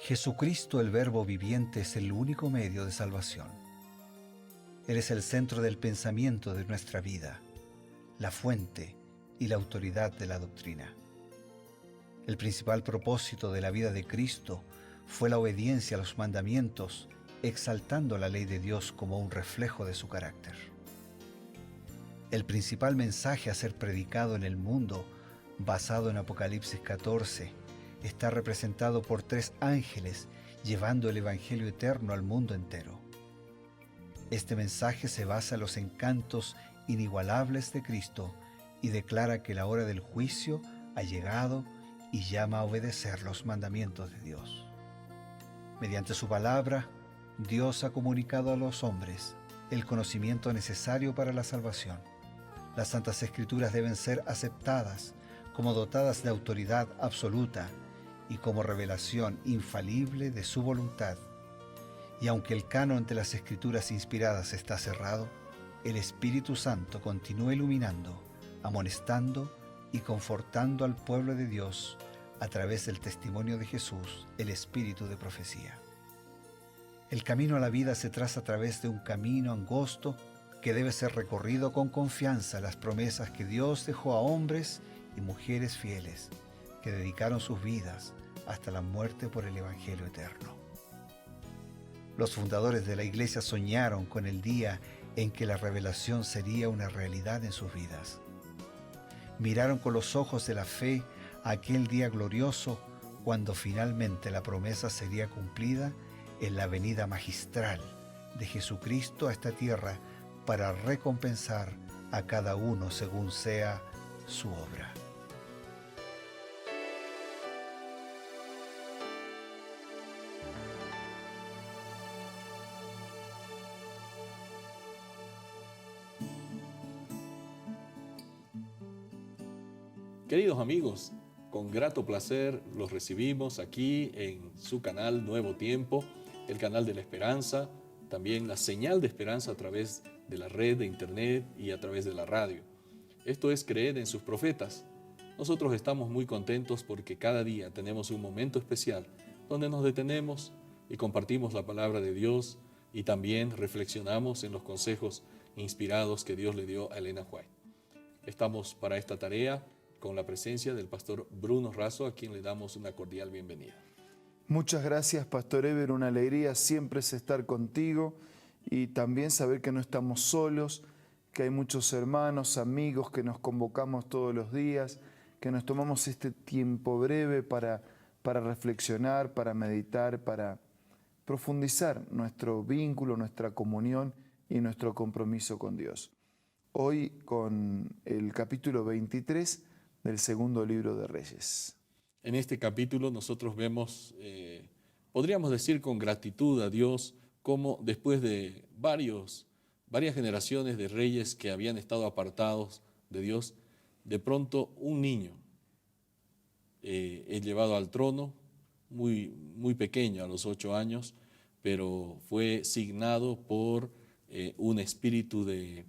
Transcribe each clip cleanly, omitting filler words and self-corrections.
Jesucristo, el Verbo viviente, es el único medio de salvación. Él es el centro del pensamiento de nuestra vida, la fuente y la autoridad de la doctrina. El principal propósito de la vida de Cristo fue la obediencia a los mandamientos, exaltando la ley de Dios como un reflejo de su carácter. El principal mensaje a ser predicado en el mundo, basado en Apocalipsis 14, está representado por 3 ángeles llevando el Evangelio eterno al mundo entero. Este mensaje se basa en los encantos inigualables de Cristo y declara que la hora del juicio ha llegado y llama a obedecer los mandamientos de Dios. Mediante su palabra, Dios ha comunicado a los hombres el conocimiento necesario para la salvación. Las Santas Escrituras deben ser aceptadas como dotadas de autoridad absoluta y como revelación infalible de su voluntad. Y aunque el canon de las Escrituras inspiradas está cerrado, el Espíritu Santo continúa iluminando, amonestando y confortando al pueblo de Dios a través del testimonio de Jesús, el Espíritu de profecía. El camino a la vida se traza a través de un camino angosto que debe ser recorrido con confianza en las promesas que Dios dejó a hombres y mujeres fieles que dedicaron sus vidas hasta la muerte por el Evangelio eterno. Los fundadores de la Iglesia soñaron con el día en que la revelación sería una realidad en sus vidas. Miraron con los ojos de la fe a aquel día glorioso cuando finalmente la promesa sería cumplida en la venida magistral de Jesucristo a esta tierra para recompensar a cada uno según sea su obra. Queridos amigos, con grato placer los recibimos aquí en su canal Nuevo Tiempo, el canal de la esperanza, también la señal de esperanza a través de la red de internet y a través de la radio. Esto es Creer en sus profetas. Nosotros estamos muy contentos porque cada día tenemos un momento especial donde nos detenemos y compartimos la palabra de Dios y también reflexionamos en los consejos inspirados que Dios le dio a Elena White. Estamos para esta tarea con la presencia del pastor Bruno Razo, a quien le damos una cordial bienvenida. Muchas gracias, Pastor Eber. Una alegría siempre es estar contigo y también saber que no estamos solos, que hay muchos hermanos, amigos que nos convocamos todos los días, que nos tomamos este tiempo breve para reflexionar, para meditar, para profundizar nuestro vínculo, nuestra comunión y nuestro compromiso con Dios. Hoy con el capítulo 23 del segundo libro de Reyes. En este capítulo nosotros vemos, podríamos decir con gratitud a Dios, cómo después de varias generaciones de reyes que habían estado apartados de Dios, de pronto un niño es llevado al trono, muy pequeño, a los 8 años, pero fue signado por un espíritu de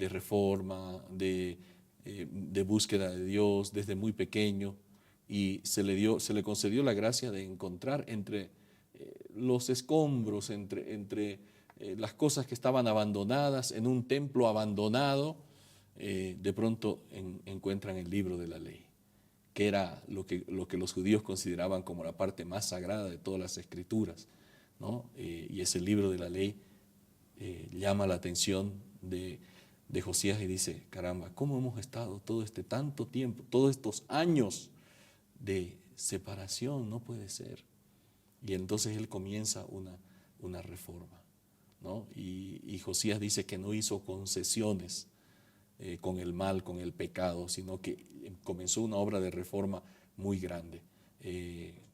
reforma, de búsqueda de Dios desde muy pequeño, y se le concedió la gracia de encontrar entre los escombros, entre las cosas que estaban abandonadas, en un templo abandonado, de pronto encuentran el libro de la ley, que era lo que los judíos consideraban como la parte más sagrada de todas las escrituras, ¿no? Y ese libro de la ley llama la atención de Josías y dice, caramba, ¿cómo hemos estado todo este tanto tiempo, todos estos años de separación? No puede ser. Y entonces él comienza una reforma, ¿no? Y Josías dice que no hizo concesiones con el mal, con el pecado, sino que comenzó una obra de reforma muy grande.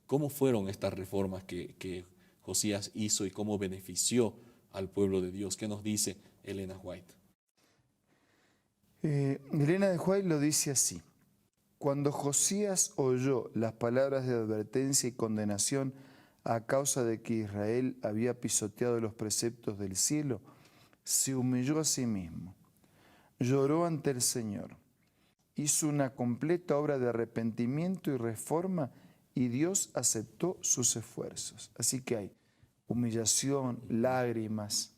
¿Cómo fueron estas reformas que Josías hizo y cómo benefició al pueblo de Dios? ¿Qué nos dice Elena White? Elena de White lo dice así: cuando Josías oyó las palabras de advertencia y condenación a causa de que Israel había pisoteado los preceptos del cielo, se humilló a sí mismo, lloró ante el Señor, hizo una completa obra de arrepentimiento y reforma y Dios aceptó sus esfuerzos. Así que hay humillación, lágrimas,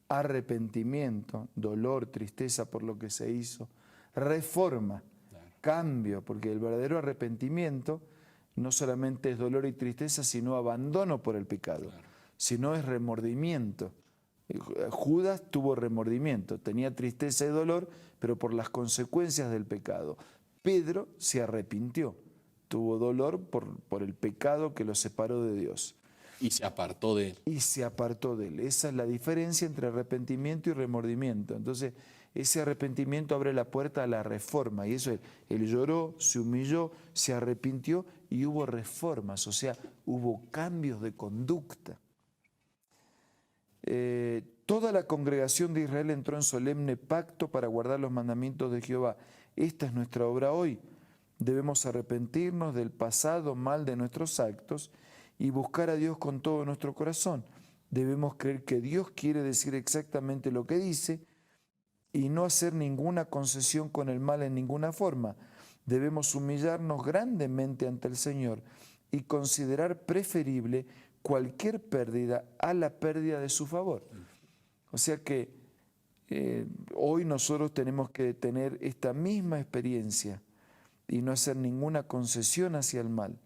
arrepentimiento, dolor, tristeza por lo que se hizo, reforma, cambio, porque el verdadero arrepentimiento no solamente es dolor y tristeza, sino abandono por el pecado, sino es remordimiento. Judas tuvo remordimiento, tenía tristeza y dolor, pero por las consecuencias del pecado. Pedro se arrepintió, tuvo dolor por el pecado que lo separó de Dios. Y se apartó de él. Y se apartó de él. Esa es la diferencia entre arrepentimiento y remordimiento. Entonces, ese arrepentimiento abre la puerta a la reforma. Y eso es, él lloró, se humilló, se arrepintió y hubo reformas, o sea, hubo cambios de conducta. Toda la congregación de Israel entró en solemne pacto para guardar los mandamientos de Jehová. Esta es nuestra obra hoy. Debemos arrepentirnos del pasado mal de nuestros actos y buscar a Dios con todo nuestro corazón. Debemos creer que Dios quiere decir exactamente lo que dice y no hacer ninguna concesión con el mal en ninguna forma. Debemos humillarnos grandemente ante el Señor y considerar preferible cualquier pérdida a la pérdida de su favor. O sea que hoy nosotros tenemos que tener esta misma experiencia y no hacer ninguna concesión hacia el mal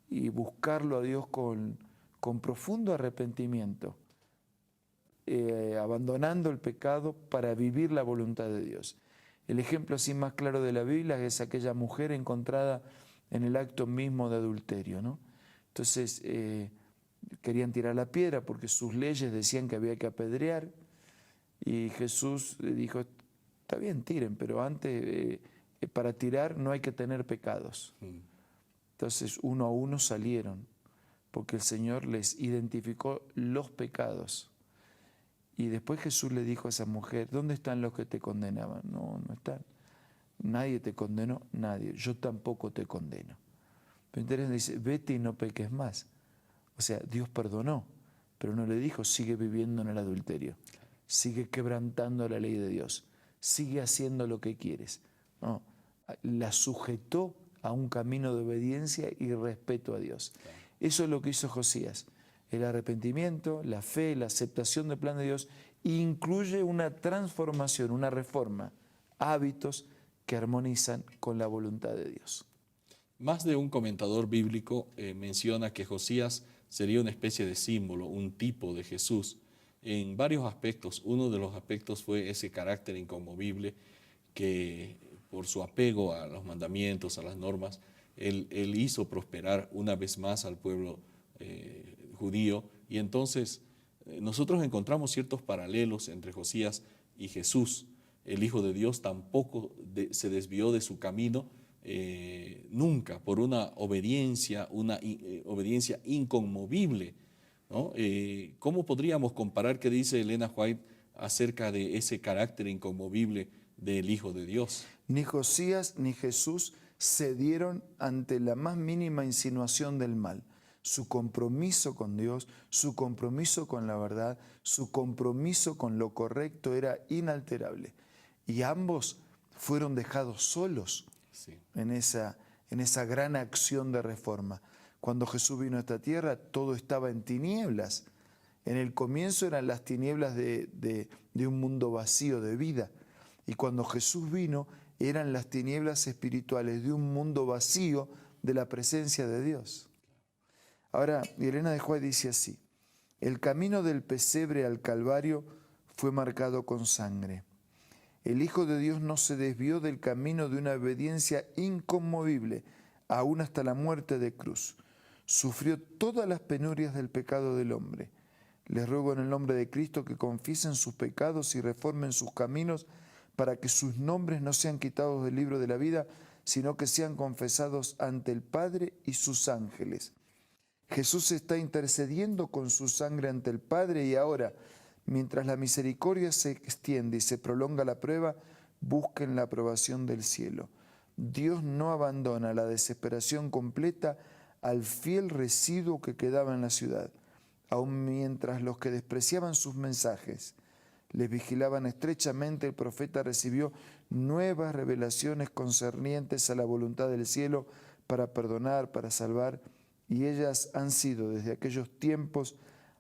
y buscarlo a Dios con profundo arrepentimiento, abandonando el pecado para vivir la voluntad de Dios. El ejemplo así más claro de la Biblia es aquella mujer encontrada en el acto mismo de adulterio, ¿no? Entonces querían tirar la piedra porque sus leyes decían que había que apedrear y Jesús le dijo, está bien, tiren, pero antes para tirar no hay que tener pecados. Entonces uno a uno salieron porque el Señor les identificó los pecados. Y después Jesús le dijo a esa mujer, ¿dónde están los que te condenaban? No, no están. Nadie te condenó, nadie. Yo tampoco te condeno. Pero entonces dice, vete y no peques más. O sea, Dios perdonó, pero no le dijo, sigue viviendo en el adulterio. Sigue quebrantando la ley de Dios. Sigue haciendo lo que quieres. No, la sujetó a un camino de obediencia y respeto a Dios. Eso es lo que hizo Josías. El arrepentimiento, la fe, la aceptación del plan de Dios incluye una transformación, una reforma, hábitos que armonizan con la voluntad de Dios. Más de un comentador bíblico menciona que Josías sería una especie de símbolo, un tipo de Jesús en varios aspectos. Uno de los aspectos fue ese carácter inconmovible que por su apego a los mandamientos, a las normas, él hizo prosperar una vez más al pueblo judío. Y entonces nosotros encontramos ciertos paralelos entre Josías y Jesús. El Hijo de Dios tampoco se desvió de su camino nunca por una obediencia inconmovible, ¿no? ¿Cómo podríamos comparar qué dice Elena White acerca de ese carácter inconmovible del Hijo de Dios? Ni Josías ni Jesús cedieron ante la más mínima insinuación del mal. Su compromiso con Dios, su compromiso con la verdad, su compromiso con lo correcto era inalterable. Y ambos fueron dejados solos en esa gran acción de reforma. Cuando Jesús vino a esta tierra, todo estaba en tinieblas. En el comienzo eran las tinieblas de un mundo vacío de vida. Y cuando Jesús vino, eran las tinieblas espirituales de un mundo vacío de la presencia de Dios. Ahora, Elena de White dice así, el camino del pesebre al Calvario fue marcado con sangre. El Hijo de Dios no se desvió del camino de una obediencia inconmovible, aún hasta la muerte de cruz. Sufrió todas las penurias del pecado del hombre. Les ruego en el nombre de Cristo que confiesen sus pecados y reformen sus caminos para que sus nombres no sean quitados del libro de la vida, sino que sean confesados ante el Padre y sus ángeles. Jesús está intercediendo con su sangre ante el Padre y ahora, mientras la misericordia se extiende y se prolonga la prueba, busquen la aprobación del cielo. Dios no abandona la desesperación completa al fiel residuo que quedaba en la ciudad, aun mientras los que despreciaban sus mensajes les vigilaban estrechamente, el profeta recibió nuevas revelaciones concernientes a la voluntad del cielo para perdonar, para salvar, y ellas han sido desde aquellos tiempos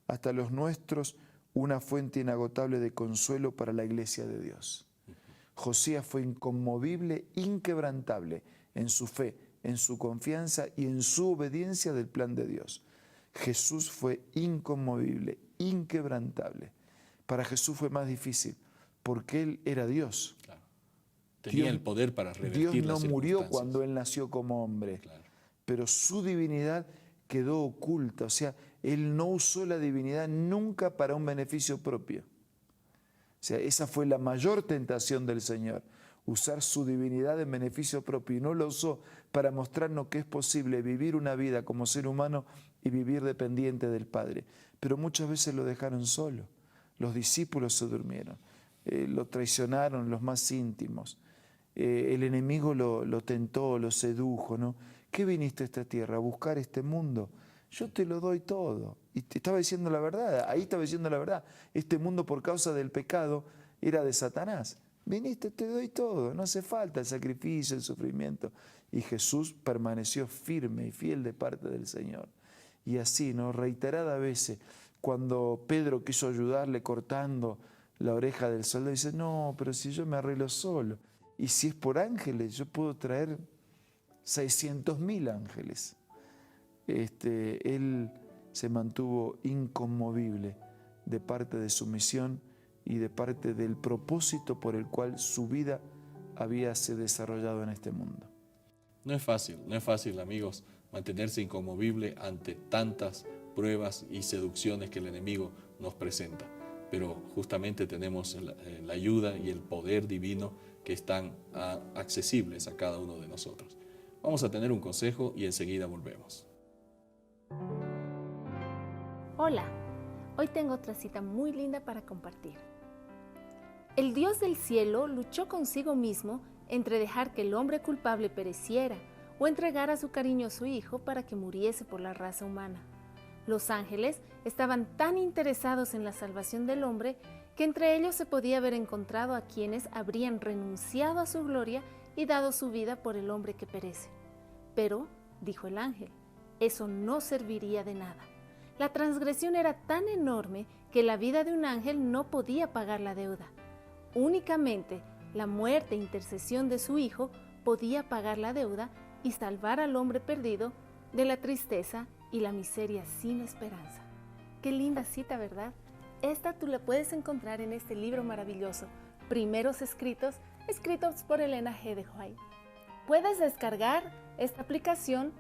hasta los nuestros una fuente inagotable de consuelo para la iglesia de Dios. Josías fue inconmovible, inquebrantable en su fe, en su confianza y en su obediencia del plan de Dios. Jesús fue inconmovible, inquebrantable. Para Jesús fue más difícil, porque Él era Dios. Claro. Tenía el poder para revertir Dios las no murió circunstancias. cuando Él nació como hombre, Claro. pero su divinidad quedó oculta. O sea, Él no usó la divinidad nunca para un beneficio propio. O sea, esa fue la mayor tentación del Señor, usar su divinidad en beneficio propio, y no lo usó para mostrarnos que es posible vivir una vida como ser humano y vivir dependiente del Padre. Pero muchas veces lo dejaron solo. Los discípulos se durmieron, lo traicionaron los más íntimos. El enemigo lo tentó, lo sedujo, ¿no? ¿Qué viniste a esta tierra? ¿A buscar este mundo? Yo te lo doy todo. Y te estaba diciendo la verdad, ahí estaba diciendo la verdad. Este mundo por causa del pecado era de Satanás. Viniste, te doy todo, no hace falta el sacrificio, el sufrimiento. Y Jesús permaneció firme y fiel de parte del Señor. Y así, ¿no? Reiteradas veces, cuando Pedro quiso ayudarle cortando la oreja del soldado, dice, no, pero si yo me arreglo solo. Y si es por ángeles, yo puedo traer 600.000 ángeles. Él se mantuvo inconmovible de parte de su misión y de parte del propósito por el cual su vida habíase desarrollado en este mundo. No es fácil, amigos, mantenerse inconmovible ante tantas pruebas y seducciones que el enemigo nos presenta. Pero justamente tenemos la ayuda y el poder divino que están accesibles a cada uno de nosotros. Vamos a tener un consejo y enseguida volvemos. Hola, hoy tengo otra cita muy linda para compartir. El Dios del cielo luchó consigo mismo entre dejar que el hombre culpable pereciera o entregar a su cariñoso hijo para que muriese por la raza humana. Los ángeles estaban tan interesados en la salvación del hombre que entre ellos se podía haber encontrado a quienes habrían renunciado a su gloria y dado su vida por el hombre que perece. Pero, dijo el ángel, eso no serviría de nada. La transgresión era tan enorme que la vida de un ángel no podía pagar la deuda. Únicamente la muerte e intercesión de su hijo podía pagar la deuda y salvar al hombre perdido de la tristeza y la miseria sin esperanza. Qué linda cita, ¿verdad? Esta tú la puedes encontrar en este libro maravilloso, Primeros Escritos, escritos por Elena G. de White. Puedes descargar esta aplicación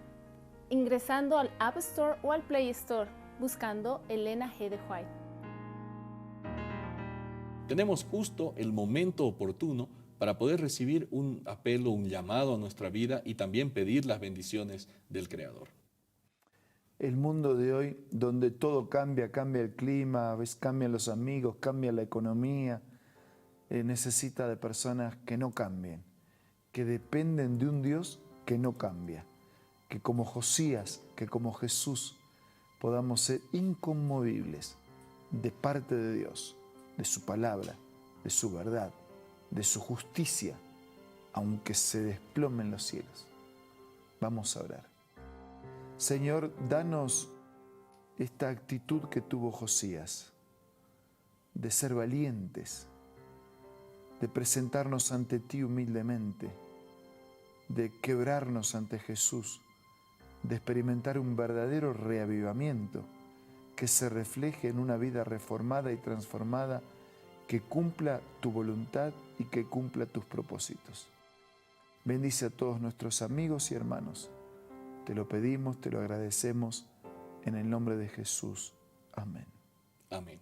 ingresando al App Store o al Play Store, buscando Elena G. de White. Tenemos justo el momento oportuno para poder recibir un apelo, un llamado a nuestra vida y también pedir las bendiciones del Creador. El mundo de hoy, donde todo cambia, cambia el clima, a veces cambian los amigos, cambia la economía, necesita de personas que no cambien, que dependen de un Dios que no cambia, que como Josías, que como Jesús, podamos ser inconmovibles de parte de Dios, de su palabra, de su verdad, de su justicia, aunque se desplomen los cielos. Vamos a orar. Señor, danos esta actitud que tuvo Josías, de ser valientes, de presentarnos ante ti humildemente, de quebrarnos ante Jesús, de experimentar un verdadero reavivamiento que se refleje en una vida reformada y transformada, que cumpla tu voluntad y que cumpla tus propósitos. Bendice a todos nuestros amigos y hermanos. Te lo pedimos, te lo agradecemos, en el nombre de Jesús. Amén. Amén.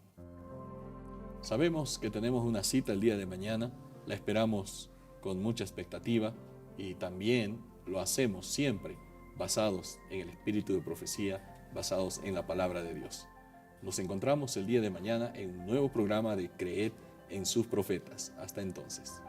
Sabemos que tenemos una cita el día de mañana, la esperamos con mucha expectativa y también lo hacemos siempre basados en el espíritu de profecía, basados en la palabra de Dios. Nos encontramos el día de mañana en un nuevo programa de Creed en sus profetas. Hasta entonces.